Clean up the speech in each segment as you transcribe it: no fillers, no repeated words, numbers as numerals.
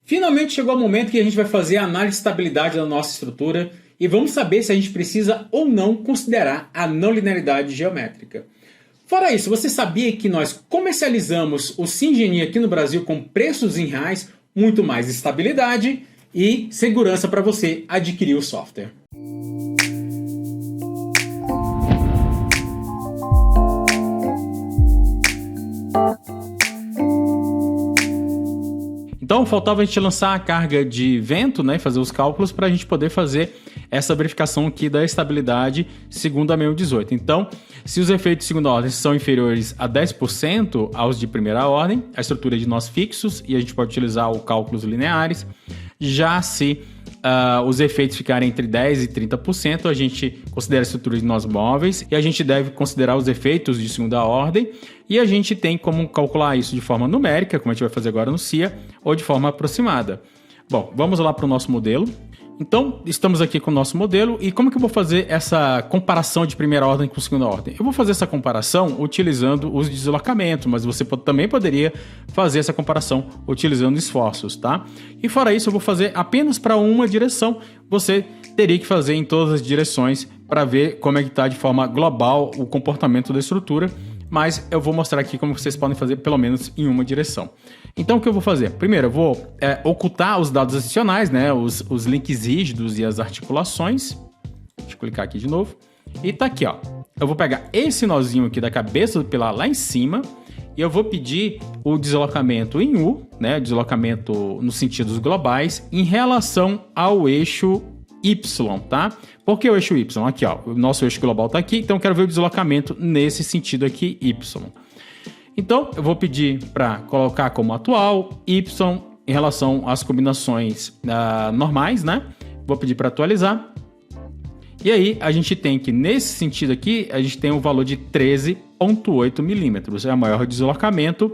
Finalmente chegou o momento que a gente vai fazer a análise de estabilidade da nossa estrutura e vamos saber se a gente precisa ou não considerar a não linearidade geométrica. Fora isso, você sabia que nós comercializamos o Syngenie aqui no Brasil com preços em reais, muito mais estabilidade e segurança para você adquirir o software. Então faltava a gente lançar a carga de vento, né, fazer os cálculos para a gente poder fazer essa verificação aqui da estabilidade segundo a 6118. Então, se os efeitos de segunda ordem são inferiores a 10% aos de primeira ordem, a estrutura é de nós fixos e a gente pode utilizar o cálculos lineares. Já se os efeitos ficarem entre 10% e 30%, a gente considera a estrutura de nós móveis e a gente deve considerar os efeitos de segunda ordem e a gente tem como calcular isso de forma numérica, como a gente vai fazer agora no CIA, ou de forma aproximada. Bom, vamos lá para o nosso modelo. Então, estamos aqui com o nosso modelo e como que eu vou fazer essa comparação de primeira ordem com segunda ordem? Eu vou fazer essa comparação utilizando os deslocamentos, mas você também poderia fazer essa comparação utilizando esforços, tá? E fora isso, eu vou fazer apenas para uma direção, você teria que fazer em todas as direções para ver como é que está de forma global o comportamento da estrutura, mas eu vou mostrar aqui como vocês podem fazer pelo menos em uma direção. Então o que eu vou fazer? Primeiro eu vou ocultar os dados adicionais, né? os links rígidos e as articulações. Deixa eu clicar aqui de novo. E tá aqui, ó. Eu vou pegar esse nozinho aqui da cabeça do pilar lá em cima e eu vou pedir o deslocamento em U, né? Deslocamento nos sentidos globais em relação ao eixo Y, tá? Por que o eixo Y? Aqui, ó, o nosso eixo global tá aqui, então eu quero ver o deslocamento nesse sentido aqui, Y. Então, eu vou pedir para colocar como atual, Y em relação às combinações normais, né? Vou pedir para atualizar. E aí, a gente tem que, nesse sentido aqui, a gente tem um valor de 13,8 milímetros. É o maior deslocamento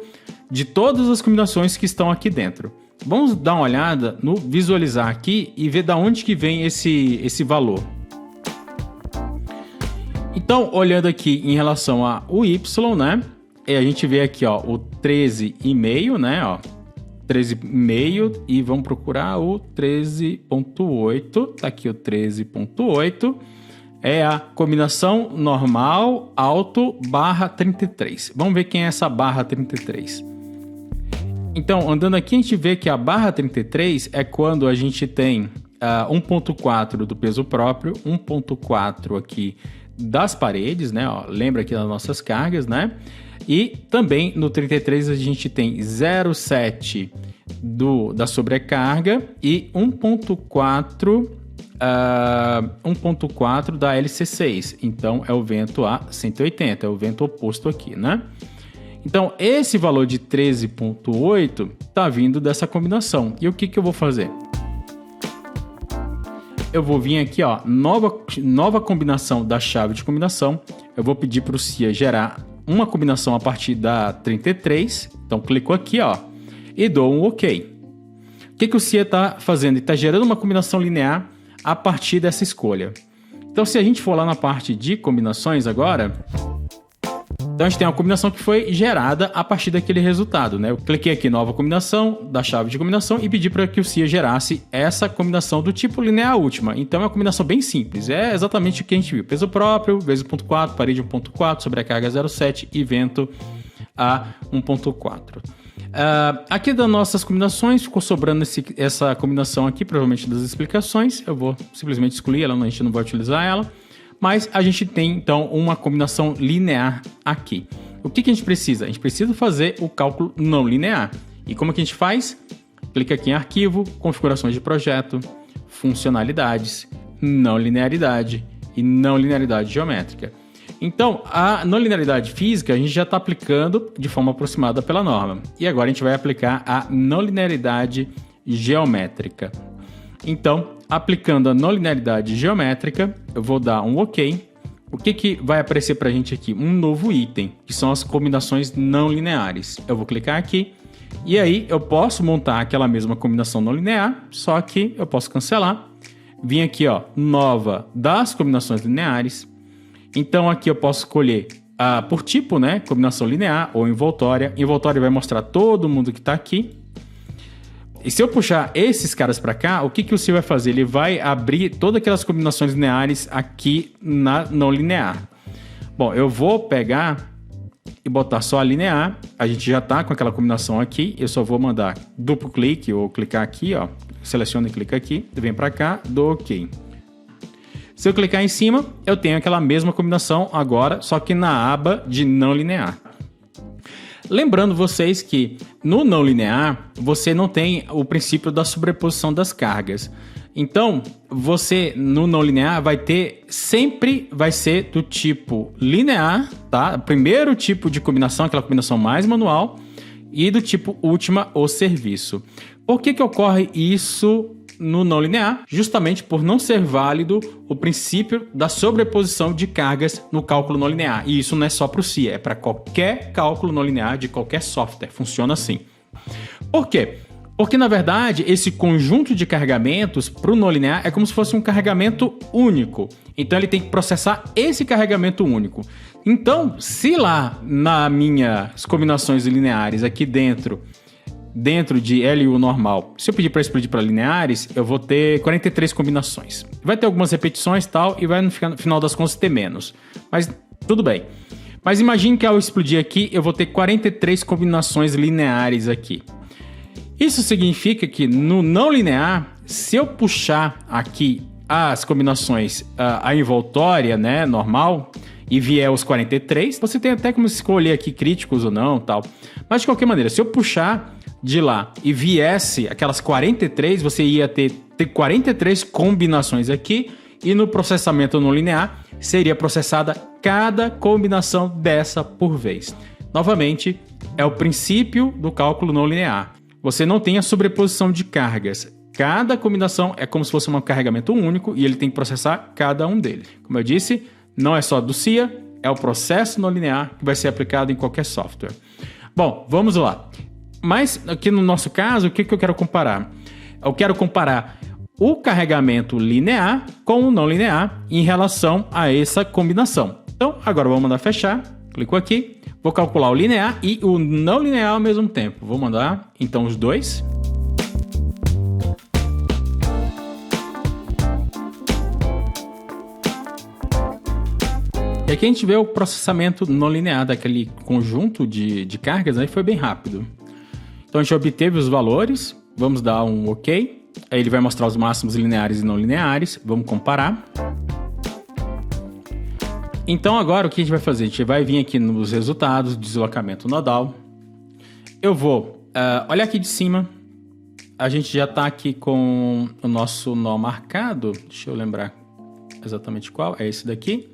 de todas as combinações que estão aqui dentro. Vamos dar uma olhada no visualizar aqui e ver da onde que vem esse valor. Então, olhando aqui em relação ao Y, né? A gente vê aqui, ó, o 13,5, né? Ó, 13,5 e vamos procurar o 13,8. Tá aqui o 13,8. É a combinação normal, alto, barra 33. Vamos ver quem é essa barra 33. Então, andando aqui, a gente vê que a barra 33 é quando a gente tem 1,4 do peso próprio, 1,4 aqui das paredes, né? Ó, lembra aqui das nossas cargas, né? E também no 33 a gente tem 0,7 da sobrecarga e 1,4 da LC6. Então, é o vento a 180, é o vento oposto aqui, né? Então, esse valor de 13,8 está vindo dessa combinação. E o que eu vou fazer? Eu vou vir aqui, ó, nova combinação da chave de combinação. Eu vou pedir para o CIA gerar uma combinação a partir da 33. Então, clico aqui, ó, e dou um OK. O que o CIA está fazendo? Ele está gerando uma combinação linear a partir dessa escolha. Então, se a gente for lá na parte de combinações agora... Então, a gente tem uma combinação que foi gerada a partir daquele resultado, né? Eu cliquei aqui em nova combinação, da chave de combinação e pedi para que o CIA gerasse essa combinação do tipo linear última. Então, é uma combinação bem simples. É exatamente o que a gente viu. Peso próprio, vezes 1,4, parede 1,4, sobrecarga 0,7 e vento a 1,4. Aqui das nossas combinações, ficou sobrando essa combinação aqui, provavelmente das explicações. Eu vou simplesmente excluir ela, a gente não vai utilizar ela. Mas a gente tem, então, uma combinação linear aqui. O que a gente precisa? A gente precisa fazer o cálculo não linear. E como que a gente faz? Clica aqui em Arquivo, Configurações de Projeto, Funcionalidades, Não Linearidade e Não Linearidade Geométrica. Então, a não linearidade física a gente já está aplicando de forma aproximada pela norma. E agora a gente vai aplicar a não linearidade geométrica. Então, aplicando a não linearidade geométrica, eu vou dar um OK. O que vai aparecer para a gente aqui? Um novo item, que são as combinações não lineares. Eu vou clicar aqui e aí eu posso montar aquela mesma combinação não linear, só que eu posso cancelar. Vim aqui, ó, nova das combinações lineares. Então aqui eu posso escolher por tipo, né? Combinação linear ou envoltória. Envoltória vai mostrar todo mundo que está aqui. E se eu puxar esses caras para cá, o que o C vai fazer? Ele vai abrir todas aquelas combinações lineares aqui na não linear. Bom, eu vou pegar e botar só a linear. A gente já tá com aquela combinação aqui. Eu só vou mandar duplo clique ou clicar aqui, ó. Seleciono e clico aqui, vem para cá, dou OK. Se eu clicar em cima, eu tenho aquela mesma combinação agora, só que na aba de não linear. Lembrando vocês que no não linear, você não tem o princípio da sobreposição das cargas. Então, você no não linear sempre vai ser do tipo linear, tá? Primeiro tipo de combinação, aquela combinação mais manual, e do tipo última ou serviço. Por que ocorre isso no não linear? Justamente por não ser válido o princípio da sobreposição de cargas no cálculo não linear. E isso não é só para o C, é para qualquer cálculo não linear de qualquer software. Funciona assim. Por quê? Porque, na verdade, esse conjunto de carregamentos para o não linear é como se fosse um carregamento único. Então, ele tem que processar esse carregamento único. Então, se lá nas minhas combinações lineares aqui dentro de LU normal, se eu pedir para explodir para lineares, eu vou ter 43 combinações. Vai ter algumas repetições e tal, e vai no final das contas ter menos. Mas tudo bem. Mas imagine que ao explodir aqui, eu vou ter 43 combinações lineares aqui. Isso significa que no não linear, se eu puxar aqui as combinações, a envoltória, né, normal, e vier os 43, você tem até como escolher aqui críticos ou não, tal. Mas de qualquer maneira, se eu puxar de lá e viesse aquelas 43, você ia ter 43 combinações aqui, e no processamento não linear seria processada cada combinação dessa por vez. Novamente, é o princípio do cálculo não linear. Você não tem a sobreposição de cargas. Cada combinação é como se fosse um carregamento único e ele tem que processar cada um deles. Como eu disse, não é só do CIA, é o processo não linear que vai ser aplicado em qualquer software. Bom, vamos lá. Mas aqui no nosso caso, o que eu quero comparar? Eu quero comparar o carregamento linear com o não linear em relação a essa combinação. Então, agora vou mandar fechar. Clico aqui. Vou calcular o linear e o não linear ao mesmo tempo. Vou mandar, então, os dois. E aqui a gente vê o processamento não linear daquele conjunto de cargas, né? Foi bem rápido. Então, a gente obteve os valores. Vamos dar um OK. Aí ele vai mostrar os máximos lineares e não lineares. Vamos comparar. Então agora o que a gente vai fazer? A gente vai vir aqui nos resultados, deslocamento nodal. Eu vou olhar aqui de cima. A gente já está aqui com o nosso nó marcado. Deixa eu lembrar exatamente qual. É esse daqui.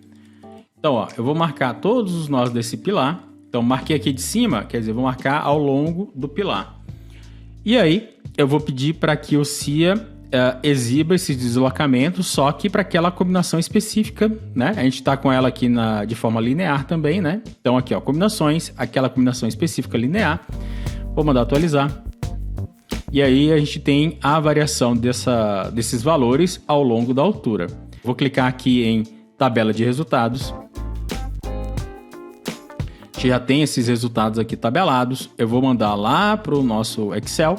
Então, ó, eu vou marcar todos os nós desse pilar. Então, marquei aqui de cima, quer dizer, vou marcar ao longo do pilar. E aí, eu vou pedir para que o CIA exiba esse deslocamento, só que para aquela combinação específica, né? A gente está com ela aqui de forma linear também, né? Então aqui, ó, combinações, aquela combinação específica linear. Vou mandar atualizar. E aí a gente tem a variação desses valores ao longo da altura. Vou clicar aqui em tabela de resultados. A gente já tem esses resultados aqui tabelados. Eu vou mandar lá para o nosso Excel.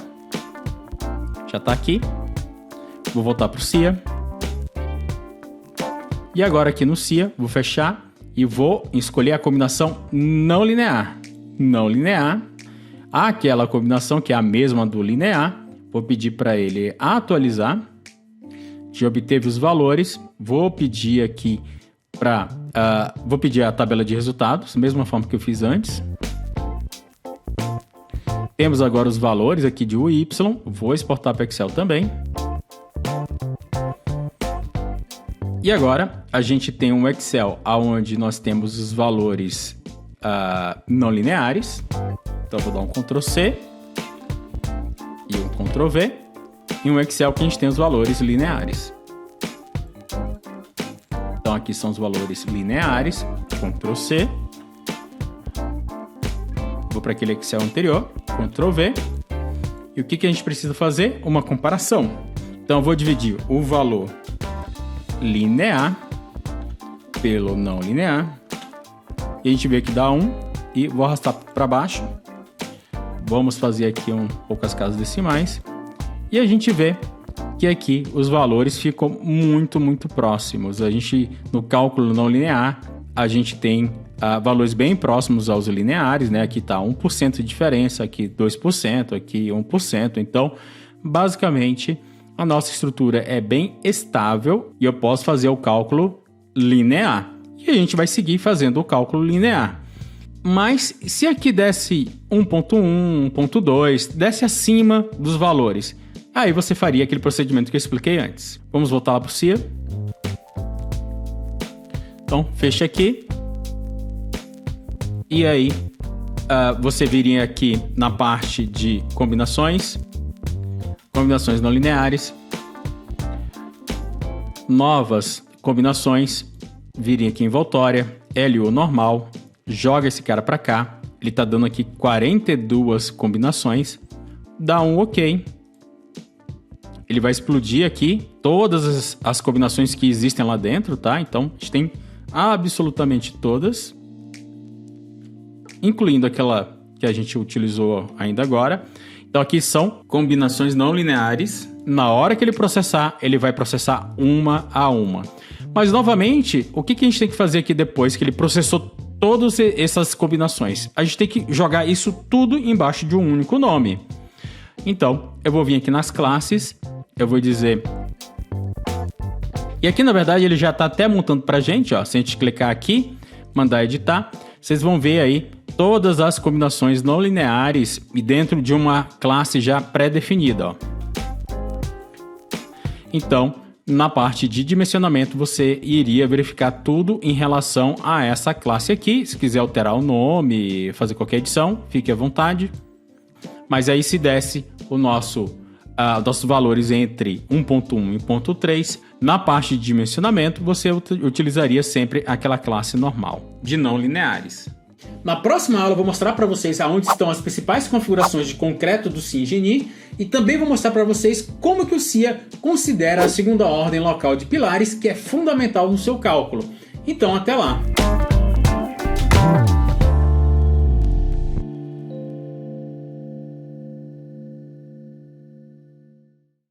Já está aqui. Vou voltar para o CIA. E agora aqui no CIA, vou fechar e vou escolher a combinação não linear. Não linear. Aquela combinação que é a mesma do linear. Vou pedir para ele atualizar. Já obteve os valores. Vou pedir aqui vou pedir a tabela de resultados, mesma forma que eu fiz antes. Temos agora os valores aqui de U e Y. Vou exportar para Excel também. E agora a gente tem um Excel onde nós temos os valores não lineares. Então eu vou dar um Ctrl+C e um Ctrl+V. E um Excel que a gente tem os valores lineares. Então aqui são os valores lineares. Ctrl+C. Vou para aquele Excel anterior. Ctrl+V. E o que a gente precisa fazer? Uma comparação. Então eu vou dividir o valor linear pelo não linear. E a gente vê que dá 1. E vou arrastar para baixo. Vamos fazer aqui poucas casas decimais. E a gente vê que aqui os valores ficam muito próximos. A gente, no cálculo não linear, a gente tem valores bem próximos aos lineares, né? Aqui está 1% de diferença, aqui 2%, aqui 1%. Então, basicamente, a nossa estrutura é bem estável e eu posso fazer o cálculo linear. E a gente vai seguir fazendo o cálculo linear. Mas se aqui desse 1.1, 1.2, desse acima dos valores, aí você faria aquele procedimento que eu expliquei antes. Vamos voltar lá para o CIA. Então, fecha aqui. E aí, você viria aqui na parte de combinações não lineares, novas combinações, viria aqui em envoltória, LU normal, joga esse cara para cá, ele está dando aqui 42 combinações, dá um OK. Ele vai explodir aqui todas as combinações que existem lá dentro, tá? Então, a gente tem absolutamente todas, incluindo aquela que a gente utilizou ainda agora. Então, aqui são combinações não lineares. Na hora que ele processar, ele vai processar uma a uma. Mas, novamente, o que a gente tem que fazer aqui depois que ele processou todas essas combinações? A gente tem que jogar isso tudo embaixo de um único nome. Então, eu vou vir aqui nas classes, eu vou dizer... E aqui, na verdade, ele já está até montando para a gente, ó. Se a gente clicar aqui, mandar editar, vocês vão ver aí todas as combinações não lineares e dentro de uma classe já pré-definida, ó. Então, na parte de dimensionamento, você iria verificar tudo em relação a essa classe aqui. Se quiser alterar o nome, fazer qualquer edição, fique à vontade. Mas aí se desse nossos valores entre 1.1 e 1.3, na parte de dimensionamento, você utilizaria sempre aquela classe normal de não lineares. Na próxima aula eu vou mostrar para vocês aonde estão as principais configurações de concreto do SciEngineer e também vou mostrar para vocês como que o CIA considera a segunda ordem local de pilares, que é fundamental no seu cálculo. Então até lá!